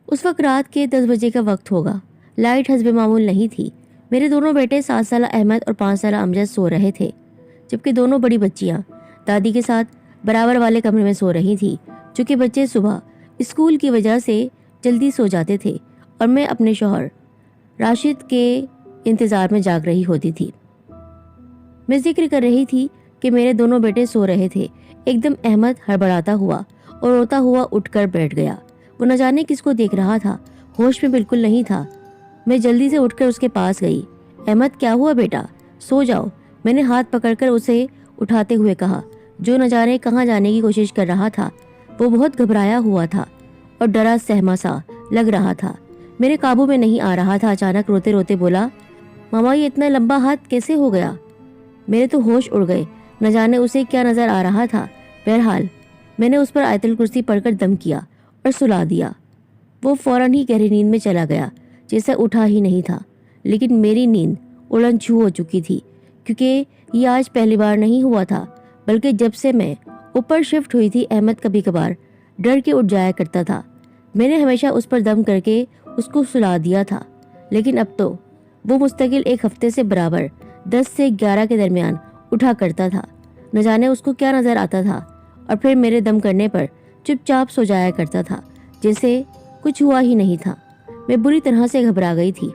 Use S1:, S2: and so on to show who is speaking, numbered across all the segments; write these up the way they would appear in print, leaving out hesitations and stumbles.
S1: उस वक्त रात के 10 बजे का वक्त होगा। लाइट हस्बे मामूल नहीं थी। मेरे दोनों बेटे 7 साल अहमद और 5 साल अमजद सो रहे थे, जबकि दोनों बड़ी बच्चियां दादी के साथ बराबर वाले कमरे में सो रही थी। चूँकि बच्चे सुबह स्कूल की वजह से जल्दी सो जाते थे और मैं अपने शौहर राशिद के इंतज़ार में जाग रही होती थी। मैं जिक्र कर रही थी कि मेरे दोनों बेटे सो रहे थे। एकदम अहमद हड़बड़ाता हुआ और रोता हुआ उठकर बैठ गया। वो न जाने किसको देख रहा था, होश में बिल्कुल नहीं था। मैं जल्दी से उठकर उसके पास गई। अहमद, क्या हुआ बेटा? सो जाओ, मैंने हाथ पकड़कर उसे उठाते हुए कहा, जो न जाने कहाँ जाने की कोशिश कर रहा था। वो बहुत घबराया हुआ था और डरा सहमा सा लग रहा था। मेरे काबू में नहीं आ रहा था। अचानक रोते रोते बोला, मामा ये इतना लंबा हाथ कैसे हो गया? मेरे तो होश उड़ गए। न जाने उसे क्या नजर आ रहा था। बहरहाल मैंने उस पर आयतुल कुर्सी पढ़कर दम किया और सुला दिया। वो फौरन ही गहरी नींद में चला गया, जैसे उठा ही नहीं था। लेकिन मेरी नींद उड़न छू हो चुकी थी, क्योंकि ये आज पहली बार नहीं हुआ था, बल्कि जब से मैं ऊपर शिफ्ट हुई थी अहमद कभी कभार डर के उठ जाया करता था। मैंने हमेशा उस पर दम करके उसको सुला दिया था, लेकिन अब तो वो मुस्तकिल एक हफ्ते से बराबर 10 से 11 के दरमियान उठा करता था। न जाने उसको क्या नजर आता था, और फिर मेरे दम करने पर चुपचाप सो जाया करता था, जैसे कुछ हुआ ही नहीं था। मैं बुरी तरह से घबरा गई थी।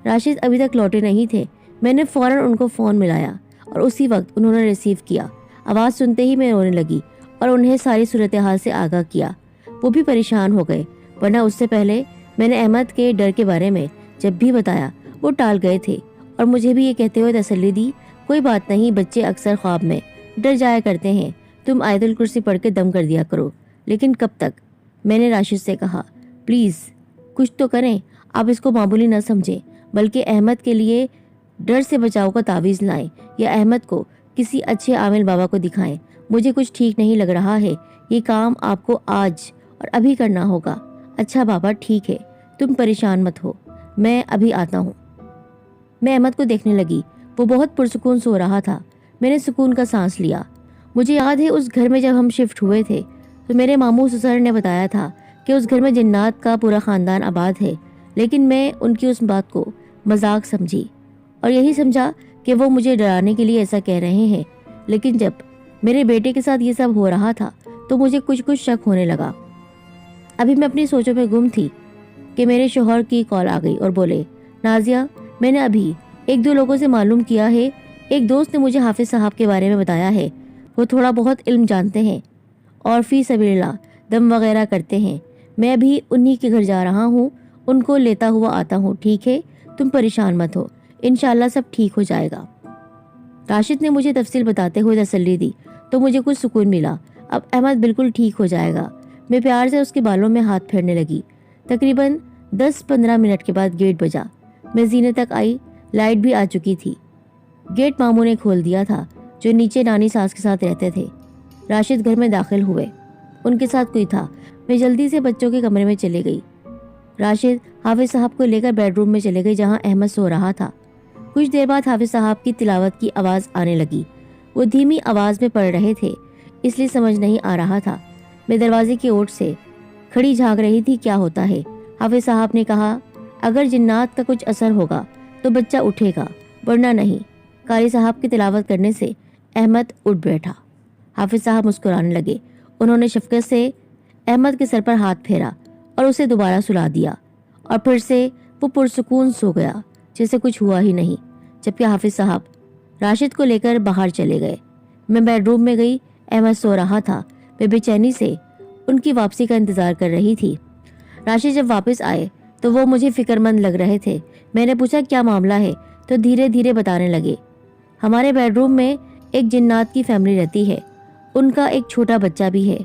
S1: राशिद अभी तक लौटे नहीं थे। मैंने फौरन उनको फ़ोन मिलाया और उसी वक्त उन्होंने रिसीव किया। आवाज़ सुनते ही मैं रोने लगी और उन्हें सारी सूरत हाल से आगाह किया। वो भी परेशान हो गए, वरना उससे पहले मैंने अहमद के डर के बारे में जब भी बताया वो टाल गए थे और मुझे भी ये कहते हुए तसल्ली दी, कोई बात नहीं, बच्चे अक्सर ख्वाब में डर जाया करते हैं, तुम आयतुल कुर्सी पढ़ के दम कर दिया करो। लेकिन कब तक? मैंने राशिद से कहा, प्लीज़ कुछ तो करें, आप इसको मामूली न समझें, बल्कि अहमद के लिए डर से बचाव का तावीज़ लाएं या अहमद को किसी अच्छे आमिल बाबा को दिखाएं। मुझे कुछ ठीक नहीं लग रहा है। ये काम आपको आज और अभी करना होगा। अच्छा बाबा, ठीक है, तुम परेशान मत हो, मैं अभी आता हूँ। मैं अहमद को देखने लगी। वो बहुत पुरसुकून सो रहा था। मैंने सुकून का सांस लिया। मुझे याद है उस घर में जब हम शिफ्ट हुए थे तो मेरे मामू ससुर ने बताया था कि उस घर में जिन्नात का पूरा ख़ानदान आबाद है, लेकिन मैं उनकी उस बात को मजाक समझी और यही समझा कि वो मुझे डराने के लिए ऐसा कह रहे हैं। लेकिन जब मेरे बेटे के साथ ये सब हो रहा था तो मुझे कुछ कुछ शक होने लगा। अभी मैं अपनी सोचों में गुम थी कि मेरे शौहर की कॉल आ गई और बोले, नाजिया, मैंने अभी 1-2 लोगों से मालूम किया है, एक दोस्त ने मुझे हाफिज साहब के बारे में बताया है। वो थोड़ा बहुत इल्म जानते हैं और फी सबीलिल्लाह दम वगैरह करते हैं। मैं भी उन्हीं के घर जा रहा हूँ, उनको लेता हुआ आता हूँ। ठीक है, तुम परेशान मत हो, इंशाल्लाह सब ठीक हो जाएगा। राशिद ने मुझे तफसील बताते हुए तसल्ली दी तो मुझे कुछ सुकून मिला। अब अहमद बिल्कुल ठीक हो जाएगा। मैं प्यार से उसके बालों में हाथ फेरने लगी। तकरीबन 10-15 मिनट के बाद गेट बजा। मैं जीने तक आई, लाइट भी आ चुकी थी। गेट मामू ने खोल दिया था, जो नीचे नानी सास के साथ रहते थे। राशिद घर में दाखिल हुए, उनके साथ कोई था। मैं जल्दी से बच्चों के कमरे में चले गई। राशिद हाफिज साहब को लेकर बेडरूम में चले गए, जहां अहमद सो रहा था। कुछ देर बाद हाफिज साहब की तिलावत की आवाज़ आने लगी। वो धीमी आवाज़ में पढ़ रहे थे, इसलिए समझ नहीं आ रहा था। मैं दरवाजे की ओर से खड़ी झांक रही थी, क्या होता है। हाफिज साहब ने कहा, अगर जिन्नात का कुछ असर होगा तो बच्चा उठेगा, वरना नहीं। कारी साहब की तिलावत करने से अहमद उठ बैठा। हाफिज साहब मुस्कुराने लगे। उन्होंने शफकत से अहमद के सर पर हाथ फेरा और उसे दोबारा सुला दिया, और फिर से वो पुरसुकून सो गया, जैसे कुछ हुआ ही नहीं। जबकि हाफिज साहब राशिद को लेकर बाहर चले गए। मैं बेडरूम में गई। अहमद सो रहा था। मैं बेचैनी से उनकी वापसी का इंतजार कर रही थी। राशिद जब वापस आए तो वो मुझे फिक्रमंद लग रहे थे। मैंने पूछा, क्या मामला है? तो धीरे धीरे बताने लगे, हमारे बेडरूम में एक जिन्नात की फैमिली रहती है, उनका एक छोटा बच्चा भी है।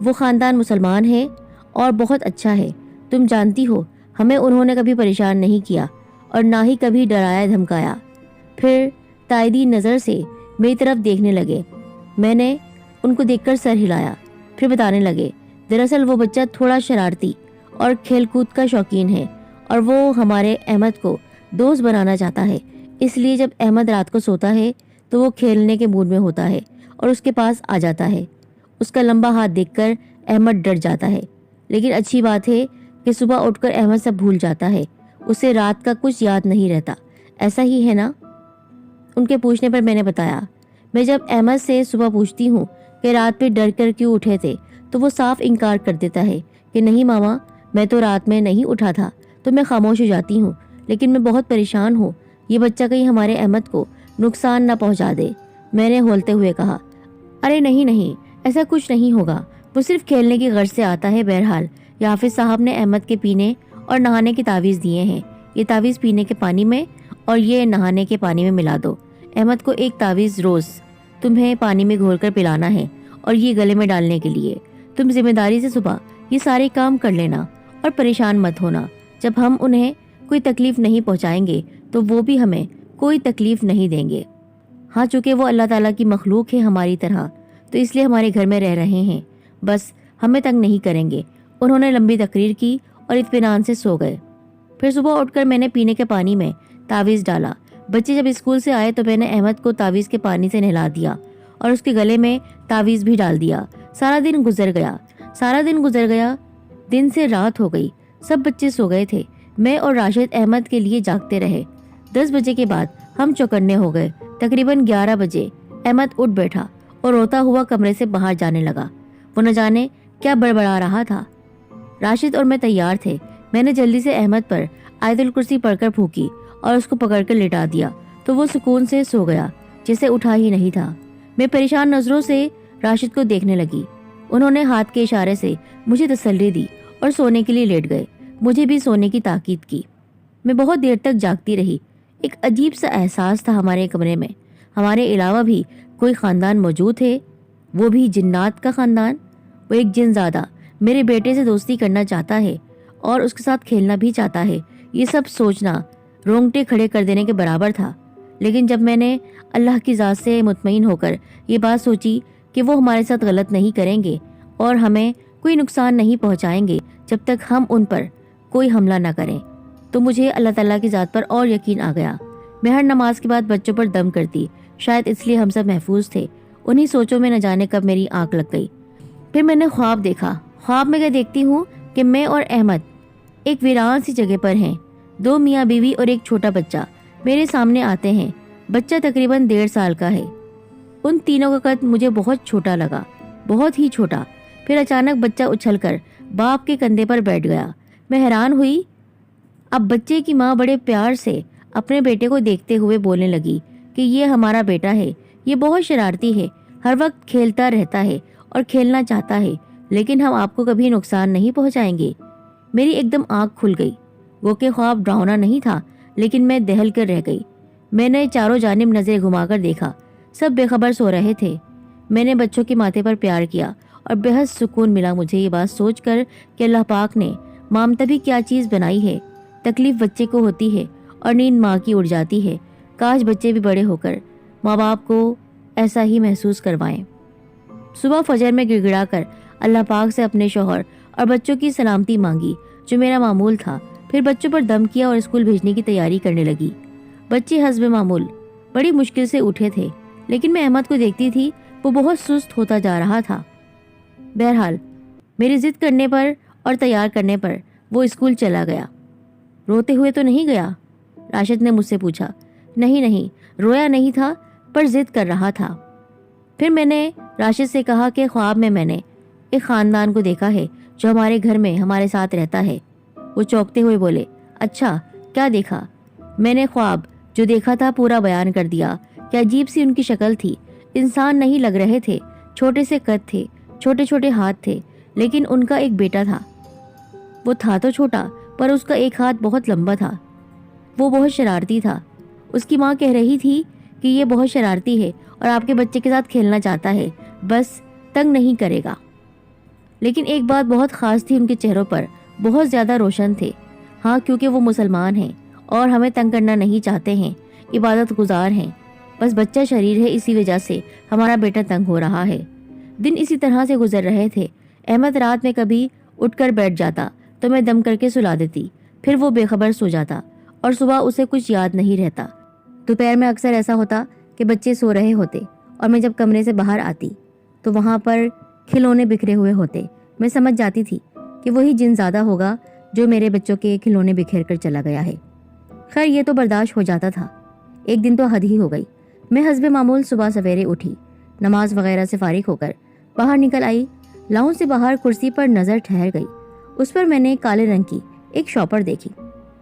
S1: वो ख़ानदान मुसलमान है और बहुत अच्छा है। तुम जानती हो, हमें उन्होंने कभी परेशान नहीं किया और ना ही कभी डराया धमकाया। फिर ताइदी नज़र से मेरी तरफ देखने लगे। मैंने उनको देखकर सर हिलाया। फिर बताने लगे, दरअसल वो बच्चा थोड़ा शरारती और खेलकूद का शौकीन है और वो हमारे अहमद को दोस्त बनाना चाहता है। इसलिए जब अहमद रात को सोता है तो वो खेलने के मूड में होता है और उसके पास आ जाता है। उसका लंबा हाथ देखकर अहमद डर जाता है। लेकिन अच्छी बात है کہ صبح اٹھकर احمد سب بھول جاتا ہے, اسے رات کا کچھ یاد نہیں رہتا, ایسا ہی ہے نا؟ ان کے پوچھنے پر میں نے بتایا. میں جب احمد سے صبح پوچھتی ہوں کہ رات پہ ڈر کر کیوں اٹھے تھے تو وہ صاف انکار کر دیتا ہے کہ نہیں ماما, میں تو رات میں نہیں اٹھا تھا. تو میں خاموش ہو جاتی ہوں, لیکن میں بہت پریشان ہوں, یہ بچہ کہیں ہمارے احمد کو نقصان نہ پہنچا دے. میں نے ہولتے ہوئے کہا, ارے نہیں, ایسا کچھ نہیں ہوگا, وہ صرف کھیلنے کی غرض سے آتا ہے. بہرحال حافظ صاحب نے احمد کے پینے اور نہانے کے تعویذ دیے ہیں. یہ تعویذ پینے کے پانی میں اور یہ نہانے کے پانی میں ملا دو. احمد کو ایک تعویذ روز تمہیں پانی میں گھول کر پلانا ہے اور یہ گلے میں ڈالنے کے لیے. تم ذمہ داری سے صبح یہ سارے کام کر لینا اور پریشان مت ہونا. جب ہم انہیں کوئی تکلیف نہیں پہنچائیں گے تو وہ بھی ہمیں کوئی تکلیف نہیں دیں گے. ہاں, چونکہ وہ اللہ تعالیٰ کی مخلوق ہے ہماری طرح, تو اس لیے ہمارے گھر میں رہ رہے ہیں, بس ہمیں تنگ نہیں کریں گے. انہوں نے لمبی تقریر کی اور اطمینان سے سو گئے. پھر صبح اٹھ کر میں نے پینے کے پانی میں تعویذ ڈالا. بچے جب اسکول سے آئے تو میں نے احمد کو تعویذ کے پانی سے نہلا دیا اور اس کے گلے میں تعویذ بھی ڈال دیا. سارا دن گزر گیا. دن سے رات ہو گئی. سب بچے سو گئے تھے. میں اور راشد احمد کے لیے جاگتے رہے. 10 بجے کے بعد ہم چوکنے ہو گئے. تقریباً 11 بجے احمد اٹھ بیٹھا اور روتا ہوا کمرے سے باہر جانے لگا. وہ نہ جانے کیا بڑبڑا رہا تھا. راشد اور میں تیار تھے. میں نے جلدی سے احمد پر آیت الکرسی پڑھ کر پھونکی اور اس کو پکڑ کر لٹا دیا تو وہ سکون سے سو گیا جیسے اٹھا ہی نہیں تھا. میں پریشان نظروں سے راشد کو دیکھنے لگی. انہوں نے ہاتھ کے اشارے سے مجھے تسلی دی اور سونے کے لیے لیٹ گئے. مجھے بھی سونے کی تاکید کی. میں بہت دیر تک جاگتی رہی. ایک عجیب سا احساس تھا ہمارے کمرے میں. ہمارے علاوہ بھی کوئی خاندان موجود ہے, وہ بھی جنات کا خاندان. وہ ایک جن زادہ میرے بیٹے سے دوستی کرنا چاہتا ہے اور اس کے ساتھ کھیلنا بھی چاہتا ہے. یہ سب سوچنا رونگٹے کھڑے کر دینے کے برابر تھا. لیکن جب میں نے اللہ کی ذات سے مطمئن ہو کر یہ بات سوچی کہ وہ ہمارے ساتھ غلط نہیں کریں گے اور ہمیں کوئی نقصان نہیں پہنچائیں گے جب تک ہم ان پر کوئی حملہ نہ کریں, تو مجھے اللہ تعالیٰ کی ذات پر اور یقین آ گیا. میں ہر نماز کے بعد بچوں پر دم کرتی, شاید اس لیے ہم سب محفوظ تھے. انہی سوچوں میں نہ جانے کب میری آنکھ لگ گئی. پھر میں نے خواب دیکھا. خواب میں کیا دیکھتی ہوں کہ میں اور احمد ایک ویران سی جگہ پر ہیں. 2 میاں بیوی اور ایک چھوٹا بچہ میرے سامنے آتے ہیں. بچہ تقریباً 1.5 سال کا ہے. ان تینوں کا قد مجھے بہت چھوٹا لگا, بہت ہی چھوٹا. پھر اچانک بچہ اچھل کر باپ کے کندھے پر بیٹھ گیا. میں حیران ہوئی. اب بچے کی ماں بڑے پیار سے اپنے بیٹے کو دیکھتے ہوئے بولنے لگی کہ یہ ہمارا بیٹا ہے, یہ بہت شرارتی ہے, ہر وقت کھیلتا رہتا ہے اور کھیلنا چاہتا ہے, لیکن ہم آپ کو کبھی نقصان نہیں پہنچائیں گے. میری ایک دم آنکھ کھل گئی. وہ کہ خواب ڈراؤنا نہیں تھا, لیکن میں دہل کر رہ گئی. میں نے چاروں جانب نظریں گھما کر دیکھا. سب بے خبر سو رہے تھے. میں نے بچوں کے ماتھے پر پیار کیا اور بے حد سکون ملا مجھے یہ بات سوچ کر کہ اللہ پاک نے مامتا بھی کیا چیز بنائی ہے. تکلیف بچے کو ہوتی ہے اور نیند ماں کی اڑ جاتی ہے. کاش بچے بھی بڑے ہو کر ماں باپ کو ایسا ہی محسوس کروائیں. صبح فجر میں گڑ گڑا کر اللہ پاک سے اپنے شوہر اور بچوں کی سلامتی مانگی جو میرا معمول تھا. پھر بچوں پر دم کیا اور اسکول بھیجنے کی تیاری کرنے لگی. بچے حسب معمول بڑی مشکل سے اٹھے تھے, لیکن میں احمد کو دیکھتی تھی وہ بہت سست ہوتا جا رہا تھا. بہرحال میری ضد کرنے پر اور تیار کرنے پر وہ اسکول چلا گیا. روتے ہوئے تو نہیں گیا؟ راشد نے مجھ سے پوچھا. نہیں, رویا نہیں تھا, پر ضد کر رہا تھا. پھر میں نے راشد سے کہا کہ خواب میں نے ایک خاندان کو دیکھا ہے جو ہمارے گھر میں ہمارے ساتھ رہتا ہے. وہ چونکتے ہوئے بولے, اچھا کیا دیکھا؟ میں نے خواب جو دیکھا تھا پورا بیان کر دیا. کہ عجیب سی ان کی شکل تھی, انسان نہیں لگ رہے تھے, چھوٹے سے قد تھے, چھوٹے چھوٹے ہاتھ تھے, لیکن ان کا ایک بیٹا تھا. وہ تھا تو چھوٹا, پر اس کا ایک ہاتھ بہت لمبا تھا. وہ بہت شرارتی تھا. اس کی ماں کہہ رہی تھی کہ یہ بہت شرارتی ہے اور آپ کے بچے کے ساتھ کھیلنا چاہتا ہے, بس تنگ نہیں کرے گا. لیکن ایک بات بہت خاص تھی, ان کے چہروں پر بہت زیادہ روشن تھے. ہاں, کیونکہ وہ مسلمان ہیں اور ہمیں تنگ کرنا نہیں چاہتے ہیں, عبادت گزار ہیں. بس بچہ شریر ہے, اسی وجہ سے ہمارا بیٹا تنگ ہو رہا ہے. دن اسی طرح سے گزر رہے تھے. احمد رات میں کبھی اٹھ کر بیٹھ جاتا تو میں دم کر کے سلا دیتی. پھر وہ بے خبر سو جاتا اور صبح اسے کچھ یاد نہیں رہتا. دوپہر میں اکثر ایسا ہوتا کہ بچے سو رہے ہوتے اور میں جب کمرے سے باہر آتی تو وہاں پر کھلونے بکھرے ہوئے ہوتے. میں سمجھ جاتی تھی کہ وہی جن زیادہ ہوگا जो मेरे बच्चों के खिलौने बिखेर कर चला गया है। खैर ये तो बर्दाश्त हो जाता था, एक दिन तो हद ही हो गई। मैं हस्बे मामूल सुबह सवेरे उठी, नमाज वगैरह से फारिग होकर बाहर निकल आई। लाउंज से बाहर कुर्सी पर नजर ठहर गई। उस पर मैंने काले रंग की एक शॉपर देखी।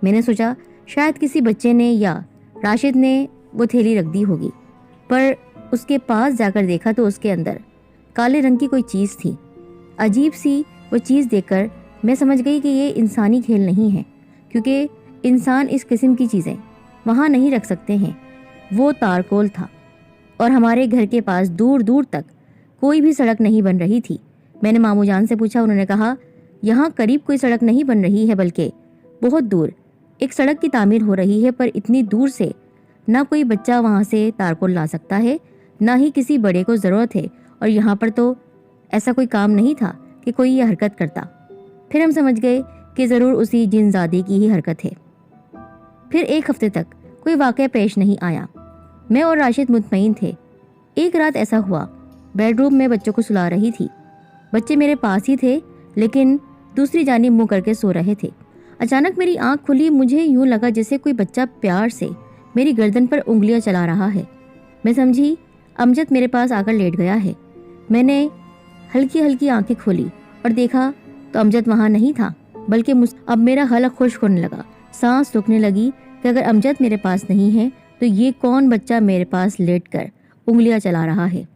S1: मैंने सोचा शायद किसी बच्चे ने या राशिद ने वो थैली रख दी होगी, पर उसके पास जाकर देखा तो उसके अंदर काले रंग की कोई चीज़ थी। अजीब सी वो चीज़ देखकर मैं समझ गई कि ये इंसानी खेल नहीं है, क्योंकि इंसान इस किस्म की चीज़ें वहाँ नहीं रख सकते हैं। वो तारकोल था और हमारे घर के पास दूर दूर तक कोई भी सड़क नहीं बन रही थी। मैंने मामू जान से पूछा, उन्होंने कहा यहाँ करीब कोई सड़क नहीं बन रही है, बल्कि बहुत दूर एक सड़क की तामीर हो रही है, पर इतनी दूर से ना कोई बच्चा वहाँ से तारकोल ला सकता है, ना ही किसी बड़े को ज़रूरत है, और यहाँ पर तो ऐसा कोई काम नहीं था कि कोई ये हरकत करता। फिर हम समझ गए कि ज़रूर उसी जिनज़ादी की ही हरकत है। फिर एक हफ्ते तक कोई वाक़या पेश नहीं आया। मैं और राशिद मुतमईन थे। एक रात ऐसा हुआ, बेडरूम में बच्चों को सुला रही थी। बच्चे मेरे पास ही थे, लेकिन दूसरी जानिब मुंह करके सो रहे थे। अचानक मेरी आंख खुली। मुझे यूं लगा जैसे कोई बच्चा प्यार से मेरी गर्दन पर उंगलियां चला रहा है। मैं समझी अमजद मेरे पास आकर लेट गया है। मैंने हल्की हल्की आंखें खोली और देखा तो अमजद वहाँ नहीं था, बल्कि अब मेरा हलक खुश्क होने लगा। सांस रुकने लगी कि अगर अमजद मेरे पास नहीं है तो ये कौन बच्चा मेरे पास लेट कर उंगलियां चला रहा है।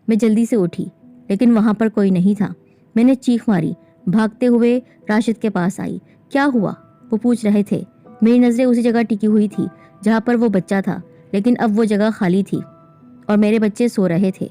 S1: मैं जल्दी से उठी, लेकिन वहाँ पर कोई नहीं था। मैंने चीख मारी, भागते हुए राशिद के पास आई। क्या हुआ, वो पूछ रहे थे। मेरी नज़रें उसी जगह टिकी हुई थी जहाँ पर वो बच्चा था, लेकिन अब वो जगह खाली थी और मेरे बच्चे सो रहे थे।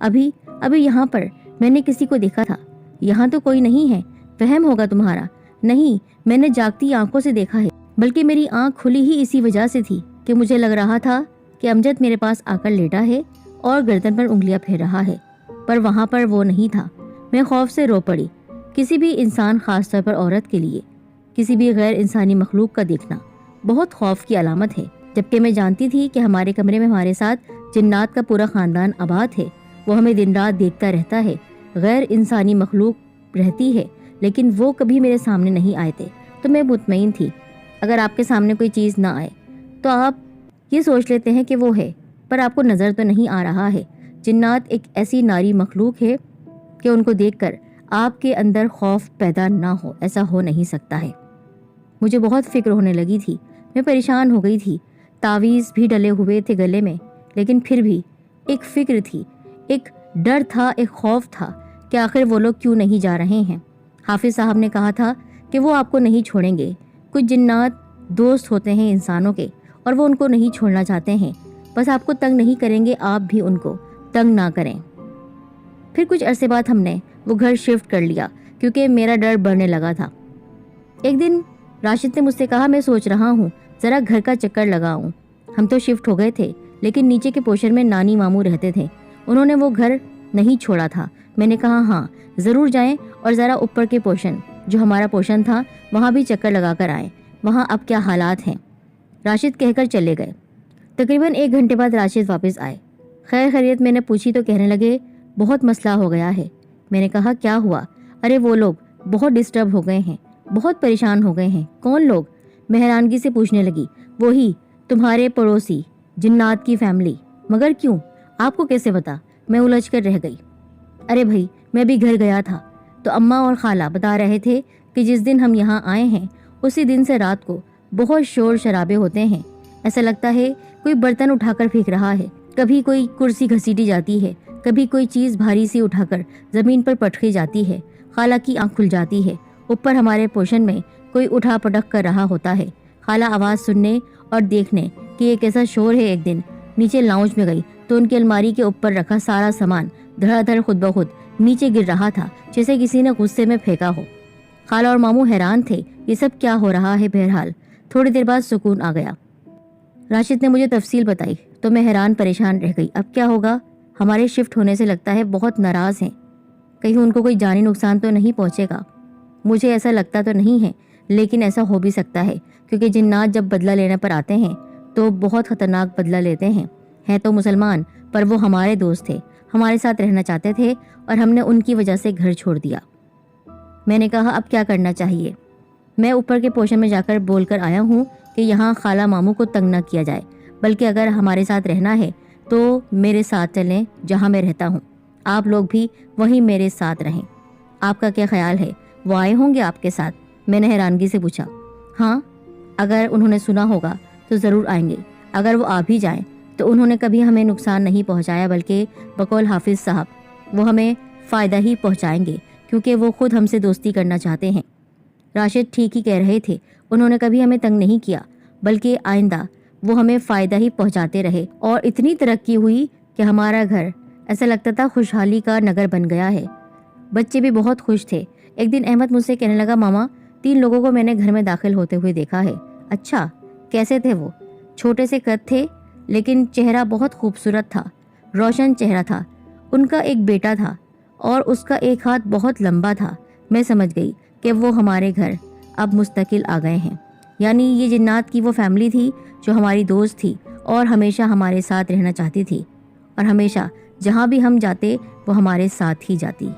S1: अभी अभी यहाँ पर मैंने किसी को देखा था। यहाँ तो कोई नहीं है, वहम होगा तुम्हारा। नहीं, मैंने जागती आंखों से देखा है, बल्कि मेरी आंख खुली ही इसी वजह से थी कि मुझे लग रहा था कि अमजद मेरे पास आकर लेटा है और गर्दन पर उंगलियां फेर रहा है, पर वहाँ पर वो नहीं था। मैं खौफ से रो पड़ी। किसी भी इंसान, खासतौर पर औरत के लिए किसी भी गैर इंसानी मखलूक का देखना बहुत खौफ की अलामत है। जबकि मैं जानती थी कि हमारे कमरे में हमारे साथ जिन्नात का पूरा खानदान आबाद है। वो हमें दिन रात देखता रहता है। गैर इंसानी मखलूक रहती है, लेकिन वो कभी मेरे सामने नहीं आए थे। तो मैं मुतमईन थी, अगर आपके सामने कोई चीज़ ना आए तो आप ये सोच लेते हैं कि वो है, पर आपको नज़र तो नहीं आ रहा है। जिन्नात एक ऐसी नारी मखलूक है कि उनको देखकर आपके अंदर खौफ पैदा ना हो, ऐसा हो नहीं सकता है। मुझे बहुत फिक्र होने लगी थी। मैं परेशान हो गई थी। तावीज़ भी डले हुए थे गले में, लेकिन फिर भी एक फिक्र थी, एक डर था, एक खौफ था कि आखिर वो लोग क्यों नहीं जा रहे हैं। हाफिज साहब ने कहा था कि वो आपको नहीं छोड़ेंगे। कुछ जिन्नात दोस्त होते हैं इंसानों के, और वो उनको नहीं छोड़ना चाहते हैं। बस आपको तंग नहीं करेंगे, आप भी उनको तंग ना करें। फिर कुछ अरसे बाद हमने वो घर शिफ्ट कर लिया, क्योंकि मेरा डर बढ़ने लगा था। एक दिन राशिद ने मुझसे कहा, मैं सोच रहा हूँ ज़रा घर का चक्कर लगाऊं। हम तो शिफ्ट हो गए थे, लेकिन नीचे के पोर्शन में नानी मामू रहते थे। उन्होंने वो घर नहीं छोड़ा था। मैंने कहा हाँ, ज़रूर जाएं और ज़रा ऊपर के पोर्शन, जो हमारा पोर्शन था, वहाँ भी चक्कर लगा कर आएँ, वहाँ अब क्या हालात हैं। राशिद कहकर चले गए। तकरीबन 1 घंटे बाद राशिद वापस आए। खैर खैरियत मैंने पूछी तो कहने लगे, बहुत मसला हो गया है। मैंने कहा क्या हुआ? अरे वो लोग बहुत डिस्टर्ब हो गए हैं, बहुत परेशान हो गए हैं। कौन लोग? मैं हैरानगी से पूछने लगी। वही तुम्हारे पड़ोसी, जिन्नात की फैमिली। मगर क्यों? आपको कैसे पता? मैं उलझ कर रह गई। अरे भाई, मैं भी घर गया था तो अम्मा और खाला बता रहे थे कि जिस दिन हम यहाँ आए हैं उसी दिन से रात को बहुत शोर शराबे होते हैं। ऐसा लगता है कोई बर्तन उठाकर फेंक रहा है, कभी कोई कुर्सी घसीटी जाती है, कभी कोई चीज़ भारी सी उठाकर ज़मीन पर पटकी जाती है। खाला की आंख खुल जाती है। ऊपर हमारे पोर्शन में कोई उठा पटक कर रहा होता है। खाला आवाज़ सुनने और देखने कि ये कैसा शोर है, एक दिन नीचे लाउंज में गई तो उनकी अलमारी के ऊपर रखा सारा सामान धड़ाधड़ खुद ब खुद नीचे गिर रहा था, जैसे किसी ने गुस्से में फेंका हो। खाला और मामू हैरान थे, ये सब क्या हो रहा है। बहरहाल थोड़ी देर बाद सुकून आ गया। राशिद ने मुझे तफसील बताई तो मैं हैरान परेशान रह गई। अब क्या होगा? हमारे शिफ्ट होने से लगता है बहुत नाराज़ हैं। कहीं उनको कोई जानी नुकसान तो नहीं पहुंचेगा। मुझे ऐसा लगता तो नहीं है, लेकिन ऐसा हो भी सकता है, क्योंकि जिन्नात जब बदला लेने पर आते हैं तो बहुत ख़तरनाक बदला लेते हैं। हैं तो मुसलमान, पर वो हमारे दोस्त थे, हमारे साथ रहना चाहते थे, और हमने उनकी वजह से घर छोड़ दिया। मैंने कहा अब क्या करना चाहिए? मैं ऊपर के पोर्शन में जाकर बोल कर आया हूँ कि यहाँ खाला मामू को तंग न किया जाए, बल्कि अगर हमारे साथ रहना है तो मेरे साथ चलें जहाँ मैं रहता हूँ। आप लोग भी वहीं मेरे साथ रहें। आपका क्या ख्याल है, वो आए होंगे आपके साथ? मैंने हैरानगी से पूछा। हाँ, अगर उन्होंने सुना होगा तो ज़रूर आएंगे। अगर वो आ भी जाएं तो उन्होंने कभी हमें नुकसान नहीं पहुंचाया, बल्कि बकौल हाफिज़ साहब वो हमें फ़ायदा ही पहुंचाएंगे, क्योंकि वो खुद हमसे दोस्ती करना चाहते हैं। राशिद ठीक ही कह रहे थे, उन्होंने कभी हमें तंग नहीं किया, बल्कि आइंदा वो हमें फ़ायदा ही पहुंचाते रहे। और इतनी तरक्की हुई कि हमारा घर ऐसा लगता था खुशहाली का नगर बन गया है। बच्चे भी बहुत खुश थे। एक दिन अहमद मुझसे कहने लगा, मामा 3 लोगों को मैंने घर में दाखिल होते हुए देखा है। अच्छा, कैसे थे वो? छोटे से कद थे, लेकिन चेहरा बहुत खूबसूरत था, रोशन चेहरा था। उनका एक बेटा था और उसका एक हाथ बहुत लंबा था। मैं समझ गई कि वो हमारे घर अब मुस्तकिल आ गए हैं। यानी ये जिन्नात की वो फैमिली थी जो हमारी दोस्त थी और हमेशा हमारे साथ रहना चाहती थी, और हमेशा जहाँ भी हम जाते वो हमारे साथ ही जाती।